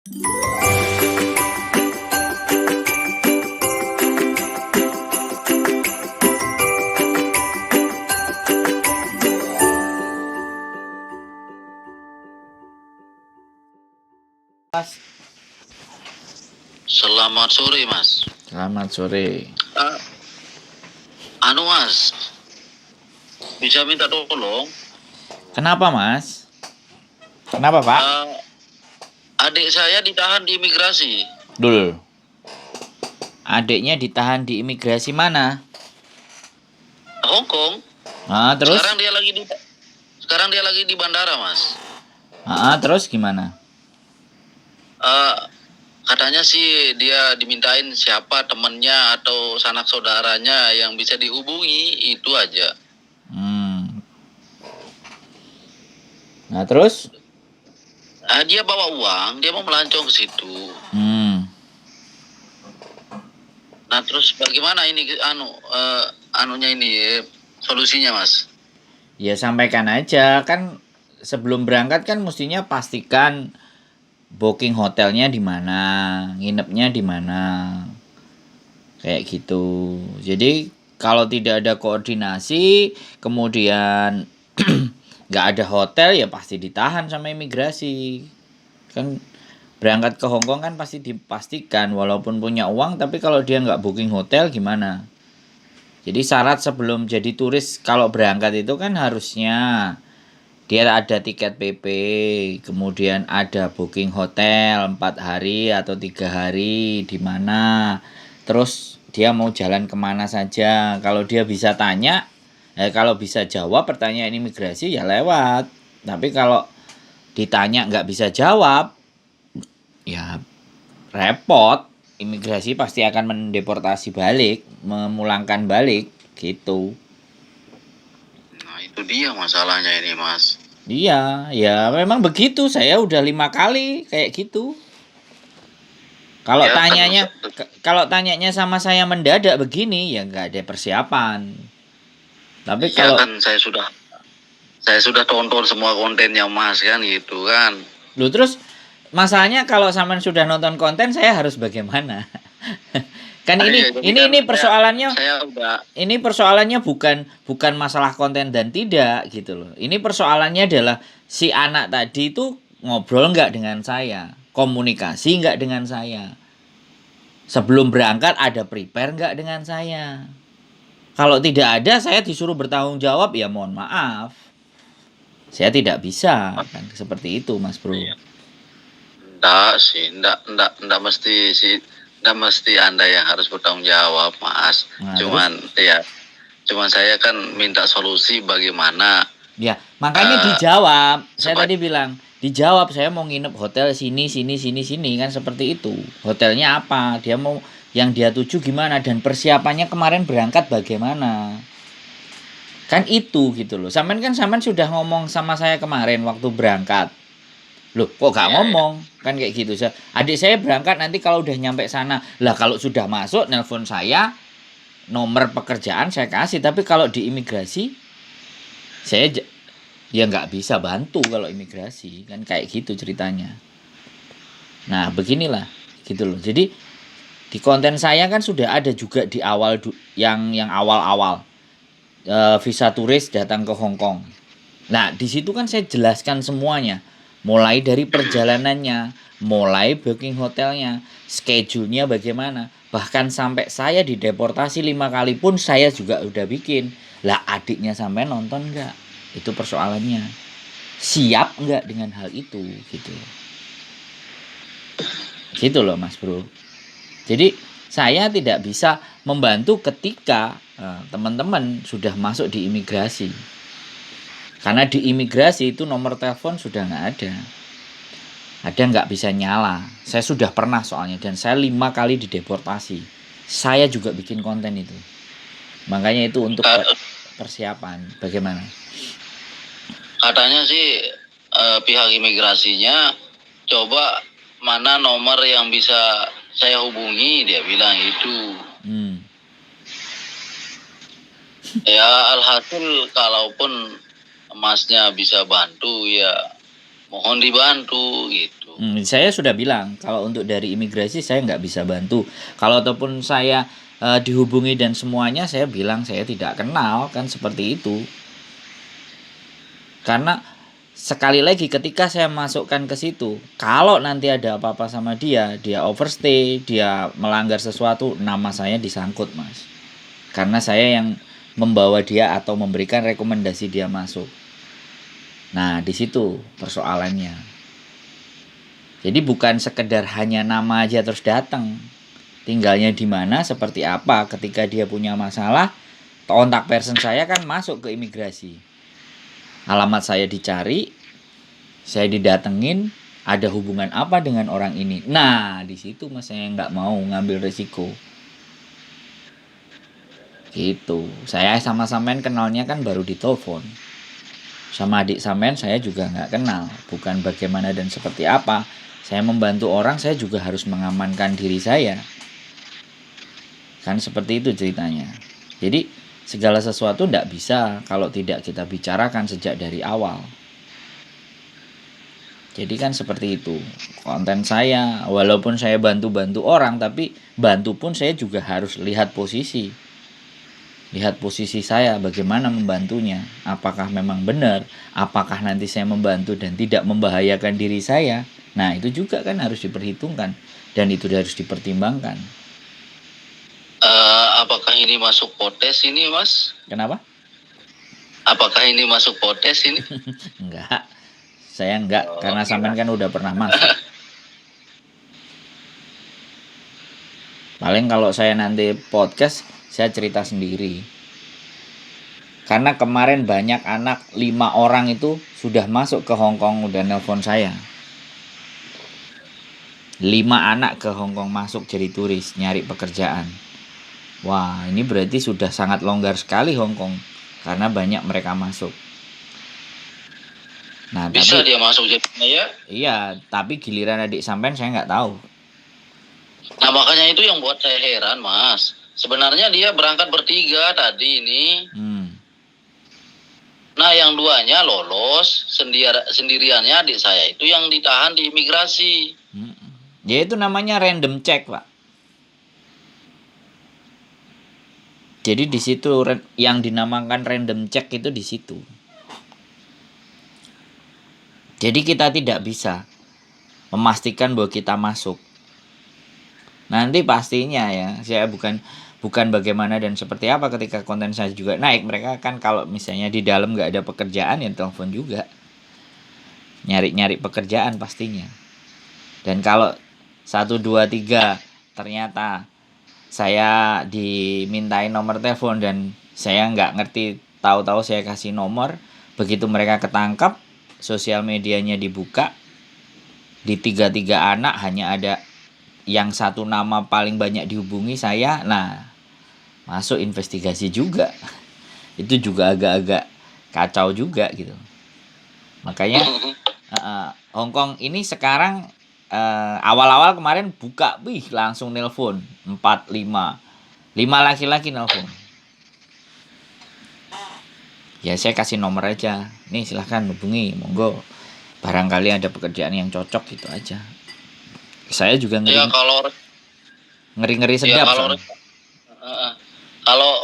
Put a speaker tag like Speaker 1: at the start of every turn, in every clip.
Speaker 1: Mas.
Speaker 2: Selamat sore, Mas.
Speaker 1: Selamat sore.
Speaker 2: Mas, bisa minta tolong?
Speaker 1: Kenapa, Mas? Kenapa, Pak?
Speaker 2: Adik saya ditahan di imigrasi.
Speaker 1: Dul. Adiknya ditahan di imigrasi mana?
Speaker 2: Hong Kong.
Speaker 1: Terus?
Speaker 2: Sekarang dia lagi di bandara, Mas.
Speaker 1: Terus gimana?
Speaker 2: Katanya sih dia dimintain siapa temennya atau sanak saudaranya yang bisa dihubungi, itu aja.
Speaker 1: Nah, terus?
Speaker 2: Dia bawa uang, dia mau melancong ke situ. Nah, terus bagaimana ini solusinya, Mas?
Speaker 1: Ya sampaikan aja, kan sebelum berangkat kan mestinya pastikan booking hotelnya di mana, nginepnya di mana. Kayak gitu. Jadi kalau tidak ada koordinasi, kemudian nggak ada hotel, ya pasti ditahan sama imigrasi. Kan berangkat ke Hong Kong kan pasti dipastikan walaupun punya uang, tapi kalau dia nggak booking hotel gimana? Jadi syarat sebelum jadi turis kalau berangkat itu kan harusnya dia ada tiket PP, kemudian ada booking hotel 4 hari atau 3 hari di mana. Terus dia mau jalan kemana saja. Kalau dia bisa tanya, kalau bisa jawab pertanyaan imigrasi ya lewat. Tapi kalau ditanya nggak bisa jawab, ya repot. Imigrasi pasti akan mendeportasi balik, memulangkan balik, gitu.
Speaker 2: Nah, itu dia masalahnya ini, Mas.
Speaker 1: Iya, ya memang begitu. Saya udah 5 kali kayak gitu. Kalau
Speaker 2: Ya,
Speaker 1: kalau tanyanya sama saya mendadak begini, ya nggak ada persiapan. Tapi
Speaker 2: ya
Speaker 1: kalau
Speaker 2: kan saya sudah tonton semua kontennya Mas kan gitu kan.
Speaker 1: lu terus masalahnya kalau sampean sudah nonton konten, saya harus bagaimana? Kan ini persoalannya. Ini persoalannya bukan masalah konten dan tidak gitu loh. Ini persoalannya adalah si anak tadi itu ngobrol nggak dengan saya, komunikasi nggak dengan saya. Sebelum berangkat ada prepare nggak dengan saya. Kalau tidak ada, saya disuruh bertanggung jawab, ya mohon maaf. Saya tidak bisa kan seperti itu, Mas Bro.
Speaker 2: Enggak mesti Anda yang harus bertanggung jawab, Mas.
Speaker 1: Nah,
Speaker 2: Cuman saya kan minta solusi bagaimana.
Speaker 1: Ya, makanya dijawab. Saya tadi bilang, dijawab, saya mau nginep hotel sini kan seperti itu. Hotelnya apa? Dia mau yang dia tuju gimana dan persiapannya kemarin berangkat bagaimana? Kan itu gitu loh. Sampean sudah ngomong sama saya kemarin waktu berangkat. Loh, kok gak ngomong? Kan kayak gitu. Adik saya berangkat nanti kalau udah nyampe sana. Lah kalau sudah masuk nelpon saya, nomor pekerjaan saya kasih, tapi kalau di imigrasi saya ya nggak bisa bantu kalau imigrasi, kan kayak gitu ceritanya. Nah beginilah gitu loh. Jadi di konten saya kan sudah ada juga di awal yang awal-awal visa turis datang ke Hong Kong. Nah di situ kan saya jelaskan semuanya, mulai dari perjalanannya, mulai booking hotelnya, schedule-nya bagaimana, bahkan sampai saya dideportasi 5 kali pun saya juga udah bikin. Lah adiknya sampai nonton nggak? Itu persoalannya. Siap nggak dengan hal itu gitu. Gitu loh Mas Bro. Jadi saya tidak bisa membantu ketika teman-teman sudah masuk di imigrasi. Karena di imigrasi itu nomor telepon sudah nggak ada. Ada nggak bisa nyala. Saya sudah pernah soalnya dan saya 5 kali dideportasi. Saya juga bikin konten itu. Makanya itu untuk persiapan. Bagaimana?
Speaker 2: Katanya sih pihak imigrasinya coba mana nomor yang bisa saya hubungi, dia bilang itu. Ya alhasil kalaupun Masnya bisa bantu ya mohon dibantu gitu.
Speaker 1: Saya sudah bilang kalau untuk dari imigrasi saya nggak bisa bantu. Kalau ataupun saya dihubungi dan semuanya saya bilang saya tidak kenal, kan seperti itu. Karena sekali lagi ketika saya masukkan ke situ, kalau nanti ada apa-apa sama dia overstay, dia melanggar sesuatu, nama saya disangkut, Mas. Karena saya yang membawa dia atau memberikan rekomendasi dia masuk. Nah, di situ persoalannya. Jadi bukan sekedar hanya nama aja terus datang. Tinggalnya di mana, seperti apa, ketika dia punya masalah, kontak person saya kan masuk ke imigrasi. Alamat saya dicari, saya didatengin, ada hubungan apa dengan orang ini. Nah, di situ Mas saya nggak mau ngambil resiko. Gitu. Saya sama sampean kenalnya kan baru di telepon. Sama adik sampean saya juga nggak kenal. Bukan bagaimana dan seperti apa. Saya membantu orang, saya juga harus mengamankan diri saya. Kan seperti itu ceritanya. Jadi segala sesuatu tidak bisa kalau tidak kita bicarakan sejak dari awal. Jadi kan seperti itu. Konten saya, walaupun saya bantu-bantu orang, tapi bantu pun saya juga harus lihat posisi. Lihat posisi saya, bagaimana membantunya. Apakah memang benar? Apakah nanti saya membantu dan tidak membahayakan diri saya? Nah, itu juga kan harus diperhitungkan. Dan itu harus dipertimbangkan.
Speaker 2: Apakah ini masuk potes ini, Mas?
Speaker 1: Kenapa?
Speaker 2: Apakah ini masuk potes ini?
Speaker 1: Enggak. Saya enggak, karena sampean kan udah pernah masuk. Paling kalau saya nanti podcast, saya cerita sendiri. Karena kemarin banyak anak, 5 orang itu sudah masuk ke Hong Kong, udah nelpon saya. 5 anak ke Hong Kong masuk jadi turis, nyari pekerjaan. Wah, ini berarti sudah sangat longgar sekali Hong Kong, karena banyak mereka masuk. Nah,
Speaker 2: Bisa
Speaker 1: tapi
Speaker 2: dia masuk jadinya ya?
Speaker 1: iya, tapi giliran adik sampean saya nggak tahu.
Speaker 2: Nah, makanya itu yang buat saya heran, Mas. Sebenarnya dia berangkat bertiga tadi ini. Nah, yang 2-nya lolos, sendiriannya adik saya itu yang ditahan di imigrasi.
Speaker 1: Ya itu namanya random check, Pak. Jadi di situ yang dinamakan random check itu di situ. Jadi kita tidak bisa memastikan bahwa kita masuk. Nanti pastinya ya, saya bukan bagaimana dan seperti apa ketika konten saya juga naik. Mereka kan kalau misalnya di dalam nggak ada pekerjaan ya telepon juga. Nyari-nyari pekerjaan pastinya. Dan kalau 1, 2, 3 ternyata saya dimintain nomor telepon dan saya nggak ngerti, tahu-tahu saya kasih nomor, begitu mereka ketangkap, sosial medianya dibuka, di 3 anak hanya ada yang satu nama paling banyak dihubungi saya, nah masuk investigasi juga. Itu juga agak-agak kacau juga gitu. Makanya Hong Kong ini sekarang awal-awal kemarin buka, langsung nelpon 4, 5 laki-laki nelpon. Ya saya kasih nomor aja, nih silahkan hubungi, monggo, barangkali ada pekerjaan yang cocok gitu aja. Saya juga ngeri sedap.
Speaker 2: Ya,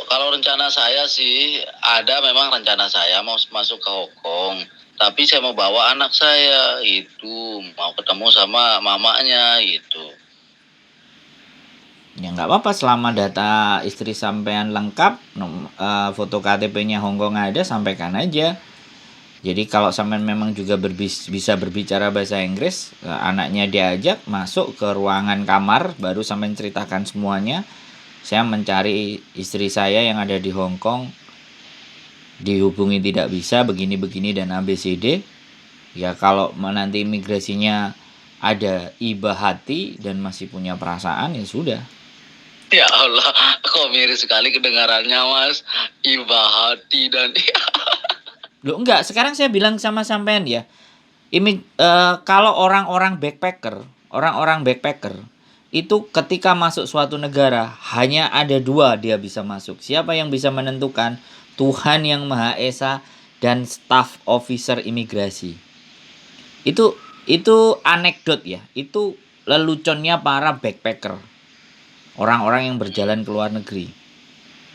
Speaker 2: kalau rencana saya sih ada, memang rencana saya mau masuk ke Hong Kong. Tapi saya mau bawa anak saya itu, mau ketemu sama mamanya gitu.
Speaker 1: Ya nggak apa-apa, selama data istri sampean lengkap, foto KTP-nya Hong Kong ada, sampaikan aja. Jadi kalau sampean memang juga bisa berbicara bahasa Inggris, anaknya diajak masuk ke ruangan kamar, baru sampean ceritakan semuanya. Saya mencari istri saya yang ada di Hong Kong, dihubungi tidak bisa, begini-begini dan ABCD. Ya kalau nanti imigrasinya ada iba hati dan masih punya perasaan, ya sudah.
Speaker 2: Ya Allah, kok miris sekali kedengarannya, Mas. Iba hati dan
Speaker 1: Loh enggak, sekarang saya bilang sama sampean ya. Kalau orang-orang backpacker itu ketika masuk suatu negara hanya ada 2 dia bisa masuk. Siapa yang bisa menentukan? Tuhan Yang Maha Esa dan staff officer imigrasi. Itu itu anekdot ya. Itu leluconnya para backpacker. Orang-orang yang berjalan ke luar negeri.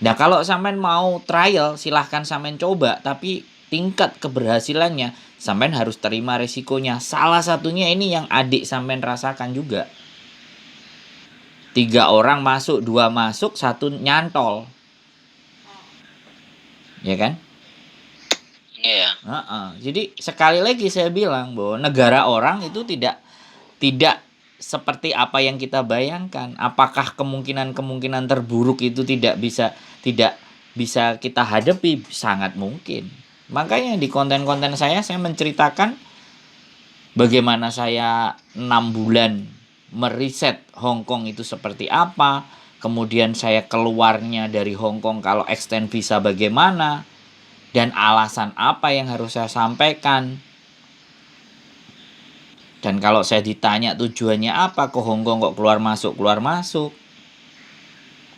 Speaker 1: Nah, kalau sampean mau trial, silahkan sampean coba. Tapi tingkat keberhasilannya, sampean harus terima resikonya. Salah satunya ini yang adik sampean rasakan juga. 3 orang masuk, 2 masuk, 1 nyantol. Ya kan?
Speaker 2: Iya.
Speaker 1: Jadi sekali lagi saya bilang bahwa negara orang itu tidak seperti apa yang kita bayangkan. Apakah kemungkinan terburuk itu tidak bisa kita hadapi? Sangat mungkin. Makanya di konten-konten saya menceritakan bagaimana saya 6 bulan meriset Hong Kong itu seperti apa. Kemudian saya keluarnya dari Hong Kong kalau extend visa bagaimana. Dan alasan apa yang harus saya sampaikan. Dan kalau saya ditanya tujuannya apa ke Hong Kong kok keluar masuk.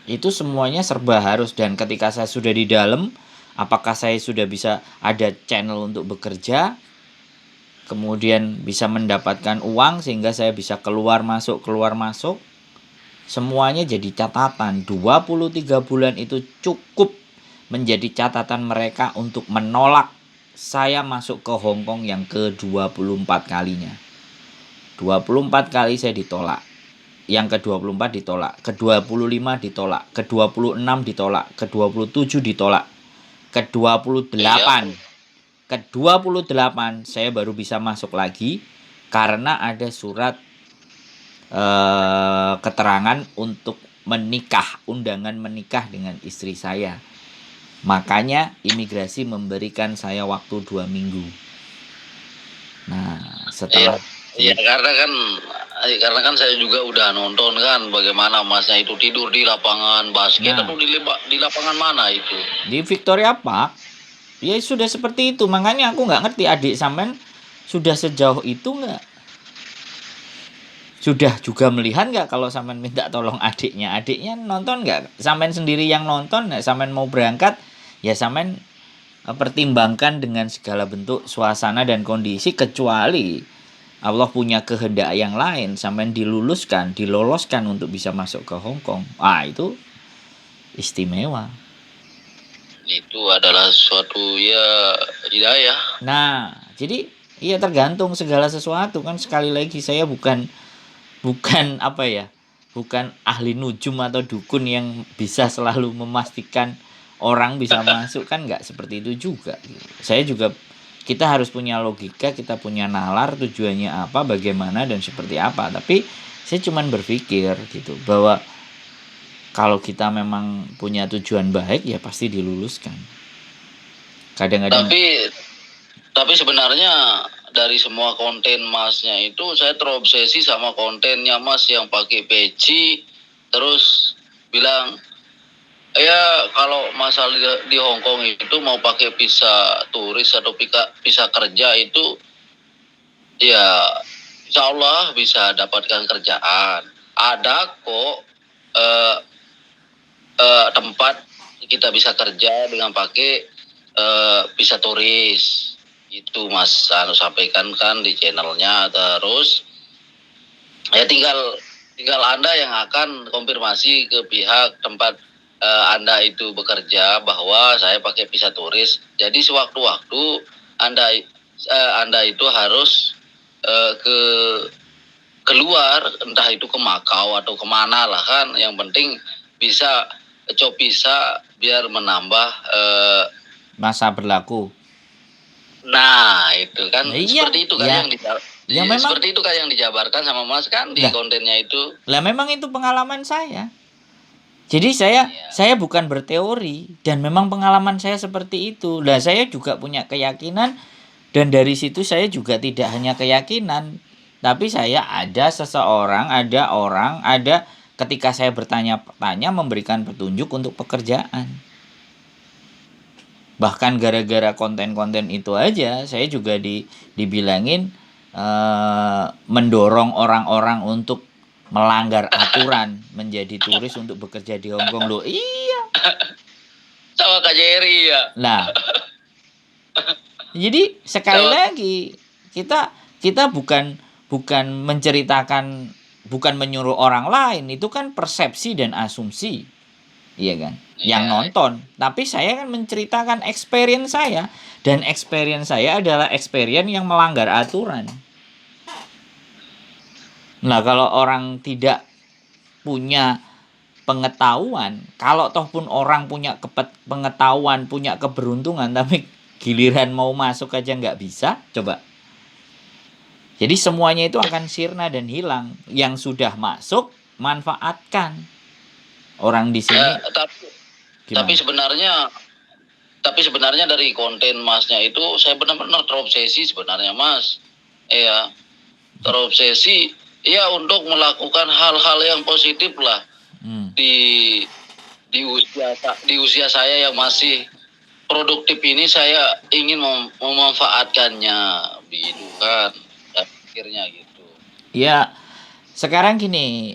Speaker 1: Itu semuanya serba harus. Dan ketika saya sudah di dalam, apakah saya sudah bisa ada channel untuk bekerja, kemudian bisa mendapatkan uang sehingga saya bisa keluar masuk. Semuanya jadi catatan. 23 bulan itu cukup menjadi catatan mereka untuk menolak saya masuk ke Hong Kong yang ke-24 kalinya. 24 kali saya ditolak. Yang ke-24 ditolak, ke-25 ditolak, ke-26 ditolak, ke-27 ditolak, ke-28. Ke-28 saya baru bisa masuk lagi karena ada surat keterangan untuk menikah, undangan menikah dengan istri saya. Makanya imigrasi memberikan saya waktu 2 minggu. Nah, setelah
Speaker 2: Iya, karena kan saya juga udah nonton kan bagaimana masnya itu tidur di lapangan basket atau di lapangan mana itu?
Speaker 1: Di Victoria Park. Ya sudah seperti itu. Makanya aku nggak ngerti adik sampean sudah sejauh itu nggak? Sudah juga melihat nggak kalau sampean minta tolong adiknya? Adiknya nonton nggak? Sampean sendiri yang nonton, sampean mau berangkat, ya sampean pertimbangkan dengan segala bentuk suasana dan kondisi, kecuali Allah punya kehendak yang lain, sampean diloloskan untuk bisa masuk ke Hong Kong. Itu istimewa.
Speaker 2: Itu adalah suatu hidayah.
Speaker 1: Nah, jadi tergantung segala sesuatu kan. Sekali lagi saya bukan ahli nujum atau dukun yang bisa selalu memastikan orang bisa masuk, kan nggak seperti itu juga. Kita harus punya logika, kita punya nalar, tujuannya apa, bagaimana, dan seperti apa. Tapi saya cuma berpikir gitu, bahwa kalau kita memang punya tujuan baik, ya pasti diluluskan. Kadang-kadang.
Speaker 2: Tapi sebenarnya dari semua konten masnya itu, saya terobsesi sama kontennya mas yang pakai peci, terus bilang, ya kalau masalah di Hong Kong itu mau pakai visa turis atau visa kerja itu ya insya Allah bisa dapatkan kerjaan. Ada kok tempat kita bisa kerja dengan pakai visa turis. Itu mas sampaikan kan di channelnya. Terus ya tinggal Anda yang akan konfirmasi ke pihak tempat Anda itu bekerja bahwa saya pakai visa turis. Jadi sewaktu-waktu Anda itu harus keluar, entah itu ke Makau atau kemana lah kan. Yang penting bisa cop visa biar menambah
Speaker 1: masa berlaku.
Speaker 2: Nah itu kan seperti itu kan
Speaker 1: seperti
Speaker 2: itu kan yang dijabarkan sama mas kan di kontennya itu.
Speaker 1: Lah memang itu pengalaman saya. Jadi saya bukan berteori, dan memang pengalaman saya seperti itu. Lah saya juga punya keyakinan, dan dari situ saya juga tidak hanya keyakinan, tapi saya ada ketika saya bertanya-tanya memberikan petunjuk untuk pekerjaan. Bahkan gara-gara konten-konten itu aja saya juga dibilangin mendorong orang-orang untuk melanggar aturan menjadi turis untuk bekerja di Hong Kong. Loh, iya.
Speaker 2: Sama Kak Jerry ya.
Speaker 1: Nah, jadi sekali lagi kita bukan bukan menceritakan, bukan menyuruh orang lain, itu kan persepsi dan asumsi, iya kan, yang nonton. Tapi saya kan menceritakan experience saya, dan experience saya adalah experience yang melanggar aturan. Nah, kalau orang tidak punya pengetahuan, kalau toh pun orang punya pengetahuan, punya keberuntungan, tapi giliran mau masuk aja nggak bisa, coba. Jadi semuanya itu akan sirna dan hilang. Yang sudah masuk, manfaatkan. Orang di sini.
Speaker 2: Tapi sebenarnya dari konten Masnya itu saya benar-benar terobsesi sebenarnya, Mas. Iya, terobsesi ya untuk melakukan hal-hal yang positif lah di usia saya yang masih produktif ini. Saya ingin memanfaatkannya, gitu kan, akhirnya gitu.
Speaker 1: Ya, sekarang gini,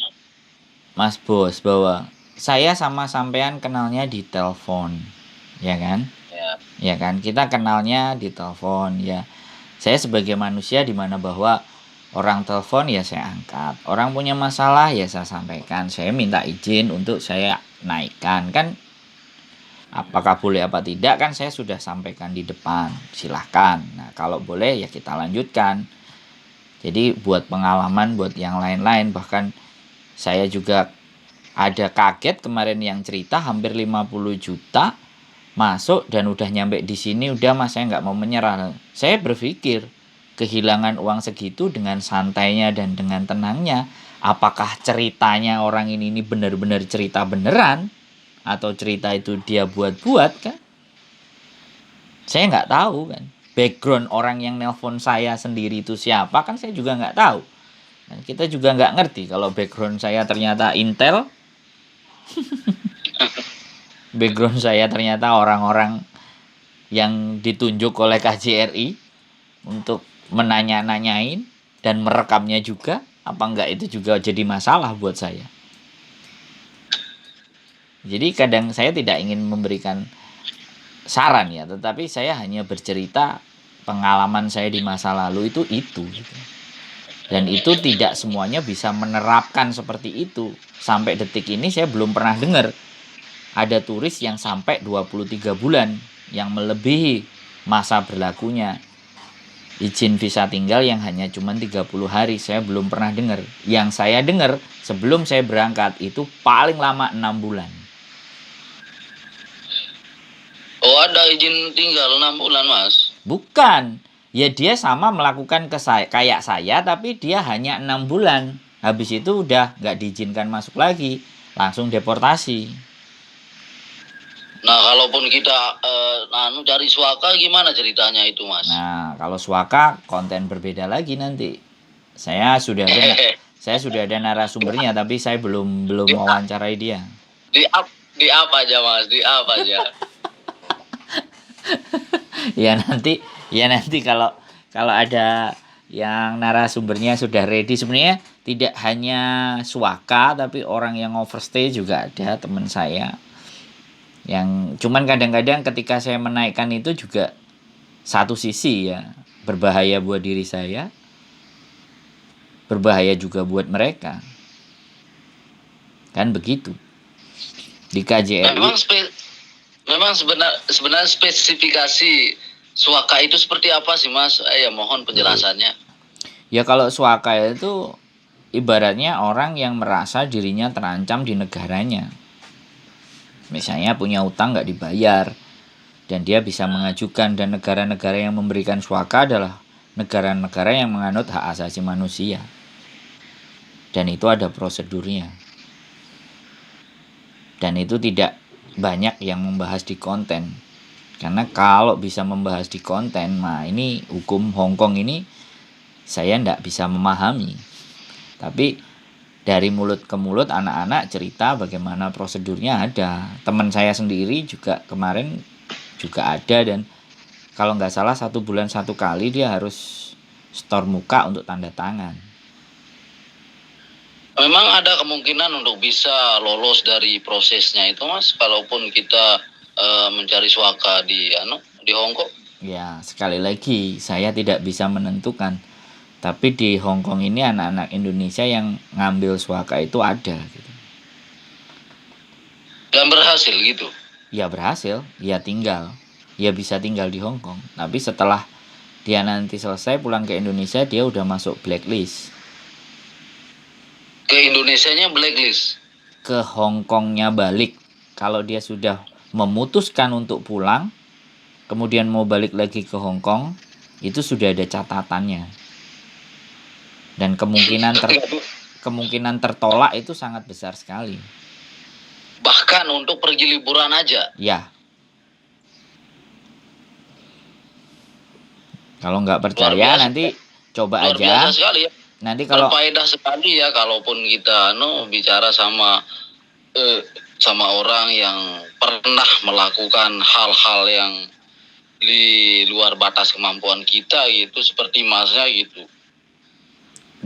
Speaker 1: Mas Bos, bahwa saya sama sampean kenalnya di telepon, ya kan? Ya kan, kita kenalnya di telepon, ya. Saya sebagai manusia di mana bahwa orang telepon ya saya angkat, orang punya masalah ya saya sampaikan, saya minta izin untuk saya naikkan, kan apakah boleh apa tidak kan saya sudah sampaikan di depan, silahkan. Nah kalau boleh ya kita lanjutkan. Jadi buat pengalaman buat yang lain-lain, bahkan saya juga ada kaget kemarin yang cerita hampir 50 juta masuk dan udah nyampe di sini, udah Mas saya nggak mau menyerah. Saya berpikir kehilangan uang segitu dengan santainya dan dengan tenangnya, apakah ceritanya orang ini benar-benar cerita beneran atau cerita itu dia buat-buat kan? Saya nggak tahu kan. Background orang yang nelpon saya sendiri itu siapa kan saya juga nggak tahu. Dan kita juga nggak ngerti kalau background saya ternyata Intel. Background saya ternyata orang-orang yang ditunjuk oleh KJRI untuk menanya-nanyain dan merekamnya juga. Apa enggak itu juga jadi masalah buat saya. Jadi kadang saya tidak ingin memberikan saran ya, tetapi saya hanya bercerita pengalaman saya di masa lalu itu gitu. Dan itu tidak semuanya bisa menerapkan seperti itu. Sampai detik ini saya belum pernah dengar ada turis yang sampai 23 bulan yang melebihi masa berlakunya izin visa tinggal yang hanya cuma 30 hari. Saya belum pernah dengar. Yang saya dengar sebelum saya berangkat itu paling lama 6 bulan.
Speaker 2: Oh, ada izin tinggal 6 bulan, Mas?
Speaker 1: Bukan. Ya dia sama melakukan kayak saya, tapi dia hanya 6 bulan. Habis itu udah nggak diizinkan masuk lagi. Langsung deportasi.
Speaker 2: Nah, kalaupun kita cari suaka gimana ceritanya itu, Mas?
Speaker 1: Nah, kalau suaka konten berbeda lagi nanti. Saya sudah ada narasumbernya, tapi saya belum mewawancarai dia.
Speaker 2: Di apa aja, Mas? Di apa aja?
Speaker 1: ya nanti kalau ada yang narasumbernya sudah ready, sebenarnya tidak hanya suaka tapi orang yang overstay juga ada teman saya. Yang cuman kadang-kadang ketika saya menaikkan itu juga satu sisi ya berbahaya buat diri saya, berbahaya juga buat mereka. Kan begitu. Di KJRI
Speaker 2: Memang sebenarnya spesifikasi suaka itu seperti apa sih, Mas? Ya mohon penjelasannya.
Speaker 1: Ya kalau suaka itu ibaratnya orang yang merasa dirinya terancam di negaranya. Misalnya punya utang nggak dibayar dan dia bisa mengajukan, dan negara-negara yang memberikan suaka adalah negara-negara yang menganut hak asasi manusia. Dan itu ada prosedurnya. Dan itu tidak banyak yang membahas di konten. Karena kalau bisa membahas di konten, nah ini hukum Hongkong ini saya tidak bisa memahami. Tapi dari mulut ke mulut anak-anak cerita bagaimana prosedurnya ada. Teman saya sendiri juga kemarin juga ada, dan kalau nggak salah 1 bulan 1 kali dia harus store muka untuk tanda tangan.
Speaker 2: Memang ada kemungkinan untuk bisa lolos dari prosesnya itu, Mas, kalaupun kita mencari suaka di Hongkong?
Speaker 1: Ya, sekali lagi saya tidak bisa menentukan. Tapi di Hong Kong ini anak-anak Indonesia yang ngambil swaka itu ada gitu.
Speaker 2: Dan berhasil gitu.
Speaker 1: Ya berhasil, ya tinggal. Ya bisa tinggal di Hong Kong. Tapi setelah dia nanti selesai pulang ke Indonesia, dia udah masuk blacklist.
Speaker 2: Ke Indonesianya blacklist.
Speaker 1: Ke Hong Kongnya balik. Kalau dia sudah memutuskan untuk pulang, kemudian mau balik lagi ke Hong Kong, itu sudah ada catatannya. Dan kemungkinan tertolak itu sangat besar sekali.
Speaker 2: Bahkan untuk pergi liburan aja.
Speaker 1: Ya. Kalau nggak percaya nanti coba
Speaker 2: luar
Speaker 1: aja.
Speaker 2: Biasa sekali ya.
Speaker 1: Nanti kalau
Speaker 2: berfaedah sekali ya kalaupun kita bicara sama orang yang pernah melakukan hal-hal yang di luar batas kemampuan kita gitu, seperti masnya gitu.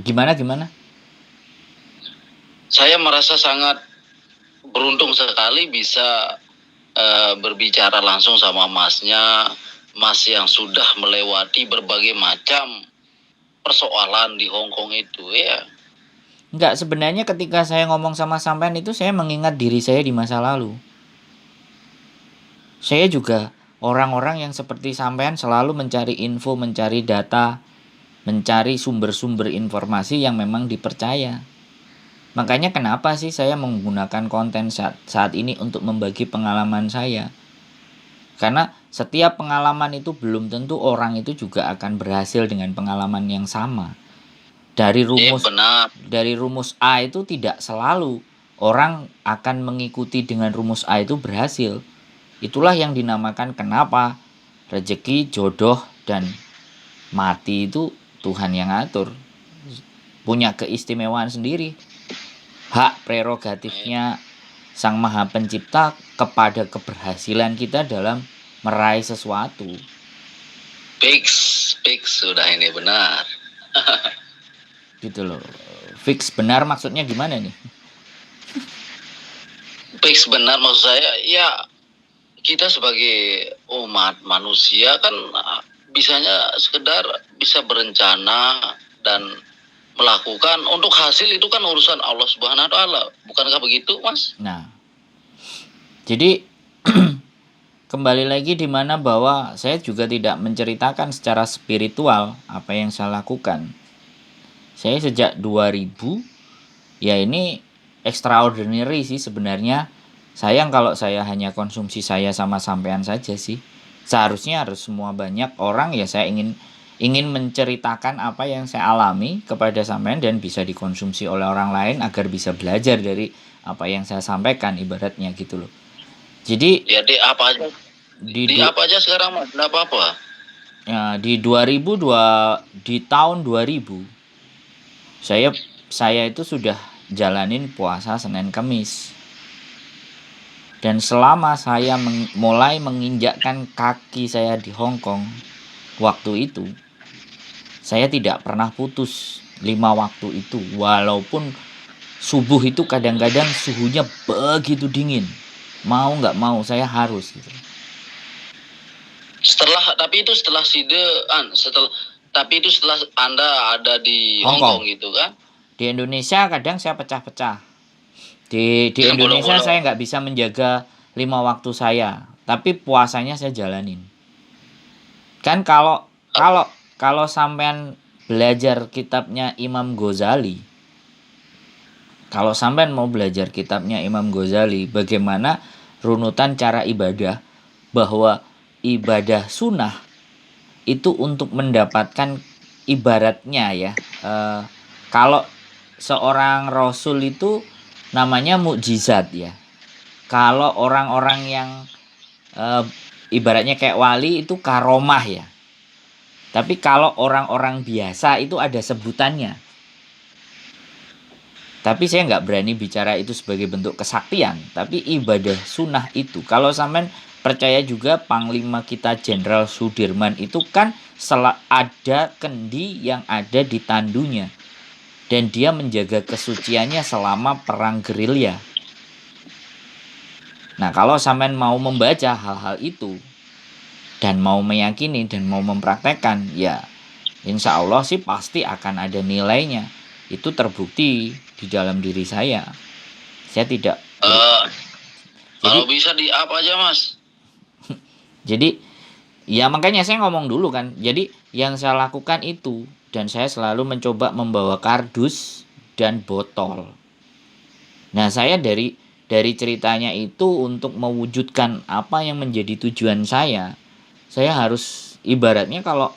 Speaker 1: Gimana?
Speaker 2: Saya merasa sangat beruntung sekali bisa berbicara langsung sama masnya, mas yang sudah melewati berbagai macam persoalan di Hong Kong itu ya.
Speaker 1: Enggak, sebenarnya ketika saya ngomong sama sampean itu saya mengingat diri saya di masa lalu. Saya juga orang-orang yang seperti sampean selalu mencari info, mencari data, mencari sumber-sumber informasi yang memang dipercaya. Makanya kenapa sih saya menggunakan konten saat ini untuk membagi pengalaman saya. Karena setiap pengalaman itu belum tentu orang itu juga akan berhasil dengan pengalaman yang sama. Dari rumus A itu tidak selalu orang akan mengikuti dengan rumus A itu berhasil. Itulah yang dinamakan kenapa rezeki, jodoh, dan mati itu Tuhan yang atur. Punya keistimewaan sendiri. Hak prerogatifnya Sang Maha Pencipta kepada keberhasilan kita dalam meraih sesuatu.
Speaker 2: Fix sudah ini benar.
Speaker 1: Gitu loh. Fix benar maksudnya gimana nih?
Speaker 2: Fix benar maksud saya ya, kita sebagai umat manusia kan bisanya sekedar bisa berencana dan melakukan, untuk hasil itu kan urusan Allah Subhanahu wa taala. Bukankah begitu, Mas?
Speaker 1: Nah. Jadi kembali lagi di mana bahwa saya juga tidak menceritakan secara spiritual apa yang saya lakukan. Saya sejak 2000 ya ini extraordinary sih sebenarnya. Sayang kalau saya hanya konsumsi saya sama sampean saja sih. Seharusnya harus semua banyak orang ya saya ingin menceritakan apa yang saya alami kepada sampean dan bisa dikonsumsi oleh orang lain agar bisa belajar dari apa yang saya sampaikan ibaratnya gitu loh. Jadi
Speaker 2: ya di apa aja apa aja sekarang Mas, enggak apa-apa.
Speaker 1: Ya, di tahun 2000 saya itu sudah jalanin puasa Senin Kamis. Dan selama saya mulai menginjakkan kaki saya di Hong Kong waktu itu, saya tidak pernah putus 5 waktu itu. Walaupun subuh itu kadang-kadang suhunya begitu dingin. Mau nggak mau saya harus gitu.
Speaker 2: Setelah Anda ada di Hong Kong gitu kan?
Speaker 1: Di Indonesia kadang saya pecah-pecah. Di Indonesia saya nggak bisa menjaga 5 waktu saya, tapi puasanya saya jalanin. Kan kalau sampean belajar kitabnya Imam Ghazali, kalau sampean mau belajar kitabnya Imam Ghazali, bagaimana runutan cara ibadah, bahwa ibadah sunnah itu untuk mendapatkan ibaratnya ya, kalau seorang rasul itu namanya mukjizat ya. Kalau orang-orang yang ibaratnya kayak wali itu karomah ya. Tapi kalau orang-orang biasa itu ada sebutannya. Tapi saya nggak berani bicara itu sebagai bentuk kesaktian. Tapi ibadah sunnah itu, kalau sampean percaya juga Panglima kita Jenderal Sudirman itu kan ada kendi yang ada di tandunya. Dan dia menjaga kesuciannya selama perang gerilya. Nah, kalau sampean mau membaca hal-hal itu dan mau meyakini dan mau mempraktekkan, ya Insya Allah sih pasti akan ada nilainya. Itu terbukti di dalam diri saya. Saya tidak
Speaker 2: Kalau
Speaker 1: jadi
Speaker 2: bisa di up aja Mas.
Speaker 1: jadi ya makanya saya ngomong dulu kan. Jadi yang saya lakukan itu, dan saya selalu mencoba membawa kardus dan botol. Nah, saya dari ceritanya itu untuk mewujudkan apa yang menjadi tujuan saya harus ibaratnya kalau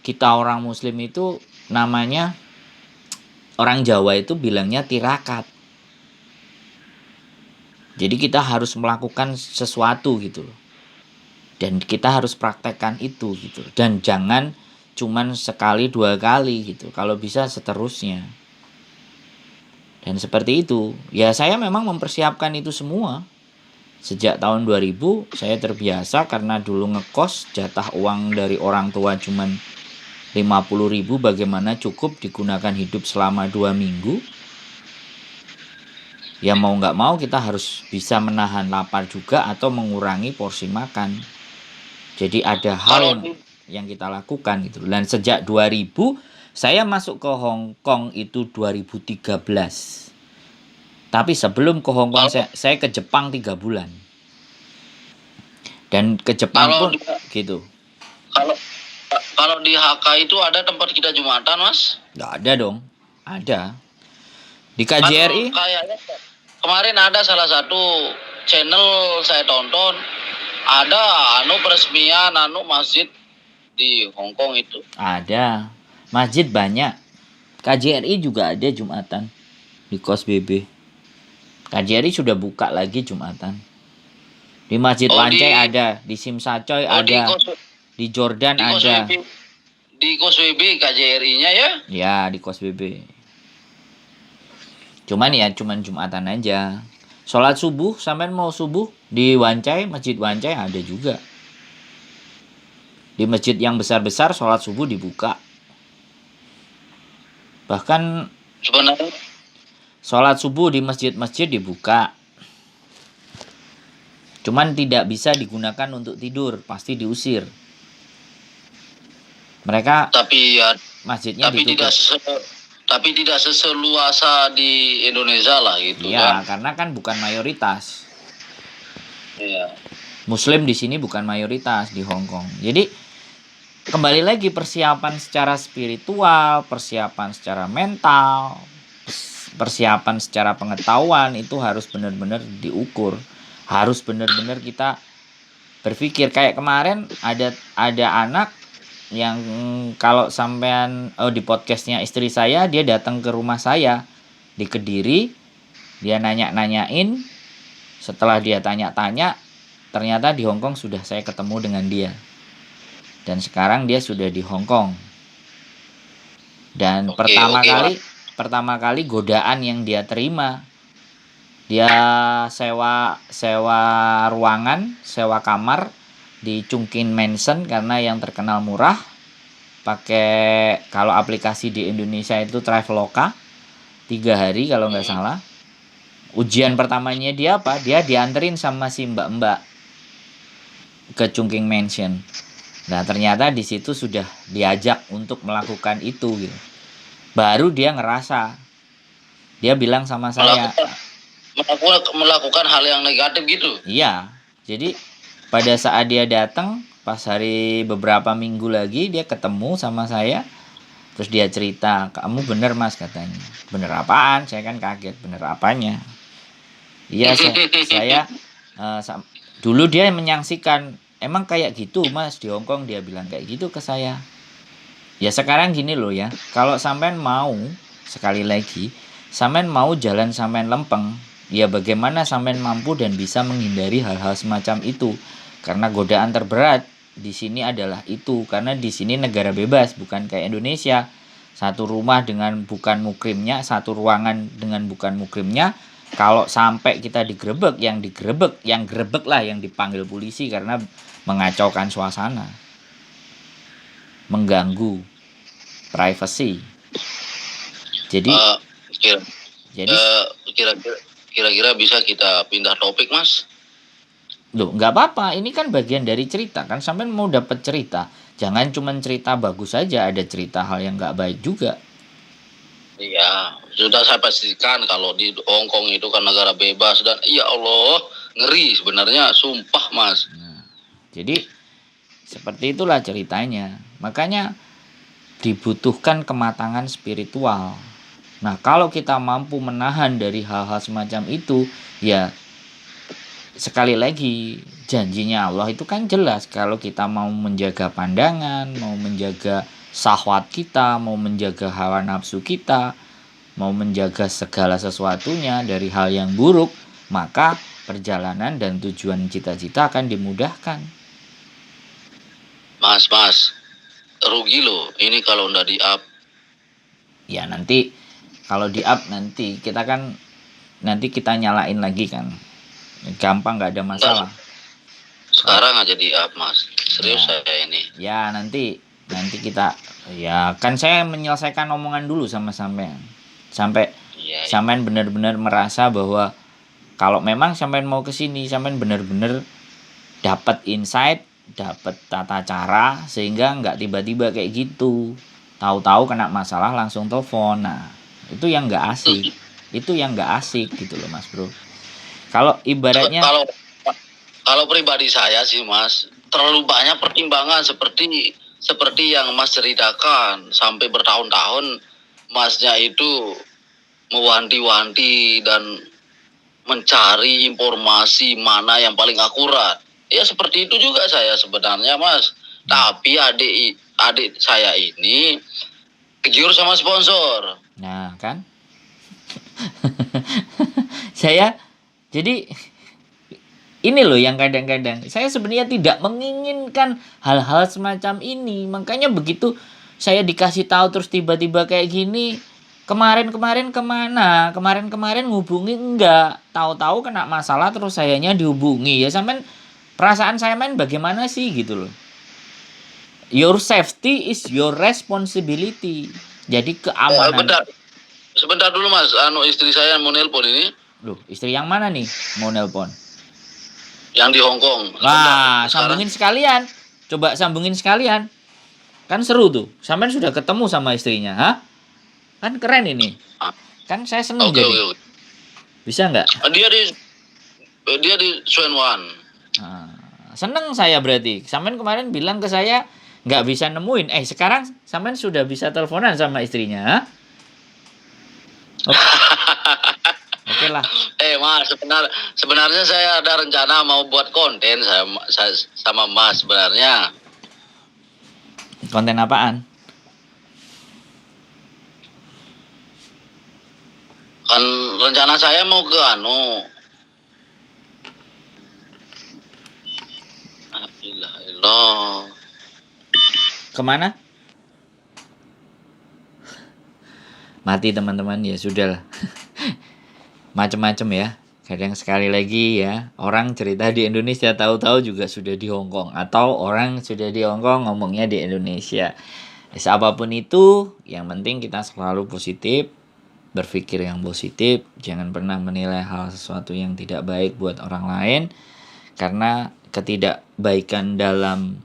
Speaker 1: kita orang muslim itu namanya orang Jawa itu bilangnya tirakat. Jadi kita harus melakukan sesuatu gitu loh. Dan kita harus praktekkan itu gitu. Dan jangan cuman sekali dua kali gitu. Kalau bisa seterusnya. Dan seperti itu. Ya saya memang mempersiapkan itu semua. Sejak tahun 2000 saya terbiasa karena dulu ngekos jatah uang dari orang tua cuman 50.000 bagaimana cukup digunakan hidup selama 2 minggu. Ya mau nggak mau kita harus bisa menahan lapar juga atau mengurangi porsi makan. Jadi ada hal yang kita lakukan gitu. Dan sejak 2000 saya masuk ke Hong Kong itu 2013. Tapi sebelum ke Hong Kong saya ke Jepang 3 bulan. Dan ke Jepang pun gitu.
Speaker 2: Kalau di HK itu ada tempat kita Jumatan, Mas?
Speaker 1: Nggak ada dong. Ada. Di KJRI?
Speaker 2: Kayaknya kemarin ada salah satu channel saya tonton, ada peresmian masjid di Hong Kong itu.
Speaker 1: Ada. Masjid banyak. KJRI juga ada Jumatan di Kos BB. KJRI sudah buka lagi Jumatan. Di Masjid Wancai ada, di Simsacoy ada, di Jordan ada.
Speaker 2: Di Kos BB KJRI-nya ya?
Speaker 1: Ya, di Kos BB. Cuman Jumatan aja. Sholat subuh, sampean mau subuh di Wancai, Masjid Wancai ada juga. Di masjid yang besar-besar sholat subuh dibuka. Bahkan
Speaker 2: sebenarnya
Speaker 1: sholat subuh di masjid-masjid dibuka. Cuman tidak bisa digunakan untuk tidur, pasti diusir. Mereka masjidnya ditutup.
Speaker 2: Tapi tidak seseluasa di Indonesia lah gitu.
Speaker 1: Iya, karena kan bukan mayoritas.
Speaker 2: Iya.
Speaker 1: Muslim di sini bukan mayoritas di Hong Kong. Jadi kembali lagi persiapan secara spiritual, persiapan secara mental, persiapan secara pengetahuan itu harus benar-benar diukur. Harus benar-benar kita berpikir. Kayak kemarin ada anak yang kalau sampean di podcastnya istri saya, dia datang ke rumah saya di Kediri, dia nanya-nanyain, setelah dia tanya-tanya ternyata di Hong Kong sudah saya ketemu dengan dia, dan sekarang dia sudah di Hong Kong. Dan pertama kali godaan yang dia terima, dia sewa ruangan, sewa kamar di Chung Kin Mansion karena yang terkenal murah. Pakai kalau aplikasi di Indonesia itu Traveloka, 3 hari kalau nggak salah. Ujian pertamanya dia apa? Dia dianterin sama si mbak-mbak ke Chung Kin Mansion. Nah ternyata di situ sudah diajak untuk melakukan itu gitu. Baru dia ngerasa, dia bilang sama saya
Speaker 2: melakukan hal yang negatif gitu.
Speaker 1: Iya, jadi pada saat dia datang, pas hari beberapa minggu lagi dia ketemu sama saya, terus dia cerita, kamu bener mas katanya. Bener apaan? Saya kan kaget, bener apanya? Iya saya dulu dia menyaksikan, emang kayak gitu mas di Hong Kong, dia bilang kayak gitu ke saya. Ya sekarang gini loh ya, kalau sampean mau, sekali lagi, sampean mau jalan sampean lempeng, ya bagaimana sampean mampu dan bisa menghindari hal-hal semacam itu. Karena godaan terberat di sini adalah itu, karena di sini negara bebas, bukan kayak Indonesia. Satu rumah dengan bukan mukrimnya, satu ruangan dengan bukan mukrimnya. Kalau sampai kita digerebek, yang gerebek lah yang dipanggil polisi karena mengacaukan suasana, mengganggu privacy. Jadi
Speaker 2: kira-kira bisa kita pindah topik mas?
Speaker 1: Loh, nggak apa-apa. Ini kan bagian dari cerita kan. Sampean mau dapat cerita, jangan cuman cerita bagus saja. Ada cerita hal yang nggak baik juga.
Speaker 2: Iya, sudah saya pastikan kalau di Hong Kong itu kan negara bebas dan ya Allah ngeri sebenarnya, sumpah Mas.
Speaker 1: Nah, jadi seperti itulah ceritanya. Makanya dibutuhkan kematangan spiritual. Nah, kalau kita mampu menahan dari hal-hal semacam itu, ya sekali lagi janjinya Allah itu kan jelas. Kalau kita mau menjaga pandangan, mau menjaga syahwat kita, mau menjaga hawa nafsu kita, mau menjaga segala sesuatunya dari hal yang buruk, maka perjalanan dan tujuan cita-cita akan dimudahkan.
Speaker 2: Mas, rugi loh ini kalau udah di up.
Speaker 1: Ya nanti kalau di up nanti kita nyalain lagi kan. Gampang, nggak ada masalah.
Speaker 2: Sekarang aja di up Mas, serius
Speaker 1: Ya.
Speaker 2: saya ini.
Speaker 1: Ya nanti kita, ya kan saya menyelesaikan omongan dulu sama sampean. Sampai
Speaker 2: Iya,
Speaker 1: sampean benar-benar merasa bahwa kalau memang sampean mau ke sini, sampean benar-benar dapat insight, dapat tata cara, sehingga nggak tiba-tiba kayak gitu. Tahu-tahu kena masalah langsung telepon. Nah, itu yang nggak asik. Itu yang nggak asik gitu loh Mas Bro. Kalau ibaratnya
Speaker 2: kalau pribadi saya sih Mas, terlalu banyak pertimbangan seperti yang Mas ceritakan, sampai bertahun-tahun Masnya itu mewanti-wanti dan mencari informasi mana yang paling akurat. Ya seperti itu juga saya sebenarnya Mas. Tapi adik saya ini kegiur sama sponsor.
Speaker 1: nah kan saya jadi ini loh yang kadang-kadang saya sebenarnya tidak menginginkan hal-hal semacam ini. Makanya begitu saya dikasih tahu terus tiba-tiba kayak gini, kemarin kemana, kemarin ngubungi enggak, tahu-tahu kena masalah terus sayanya dihubungi. Ya sampean perasaan saya main bagaimana sih gitu loh. Your safety is your responsibility. Jadi keamanan.
Speaker 2: Sebentar dulu Mas, istri saya mau nelpon ini.
Speaker 1: Loh, istri yang mana nih mau nelpon?
Speaker 2: Yang di Hong Kong.
Speaker 1: Wah, sambungin sekalian. Coba sambungin sekalian. Kan seru tuh. Sampean sudah ketemu sama istrinya, ha? Kan keren ini. Kan saya seneng jadi.
Speaker 2: Okay.
Speaker 1: Bisa nggak?
Speaker 2: Dia di Suen Wan.
Speaker 1: Nah, seneng saya berarti. Sampean kemarin bilang ke saya nggak bisa nemuin. Sekarang sampean sudah bisa teleponan sama istrinya, ha? Oke lah.
Speaker 2: Mas, sebenarnya saya ada rencana mau buat konten sama Mas sebenarnya.
Speaker 1: Konten apaan?
Speaker 2: Kan rencana saya mau ke
Speaker 1: Kemana? Mati teman-teman, ya sudah lah. Macem-macem ya. Kadang sekali lagi ya, orang cerita di Indonesia tahu-tahu juga sudah di Hong Kong, atau orang sudah di Hong Kong ngomongnya di Indonesia. Apapun itu, yang penting kita selalu positif, berpikir yang positif, jangan pernah menilai hal sesuatu yang tidak baik buat orang lain, karena ketidakbaikan dalam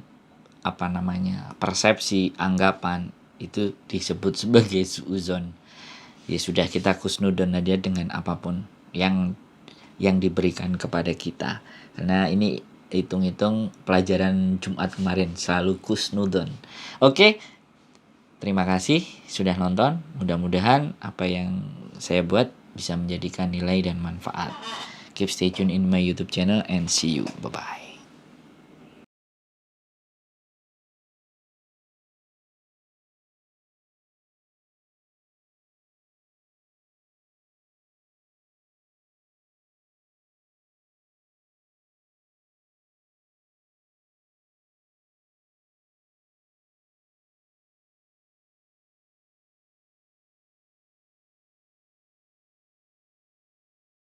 Speaker 1: persepsi, anggapan itu disebut sebagai suuzon. Ya sudah, kita kusnudon aja dengan apapun yang diberikan kepada kita, karena ini hitung-hitung pelajaran Jumat kemarin selalu kusnudon. Oke, terima kasih sudah nonton. Mudah-mudahan apa yang saya buat bisa menjadikan nilai dan manfaat. Keep stay tune in my YouTube channel and see you. Bye bye.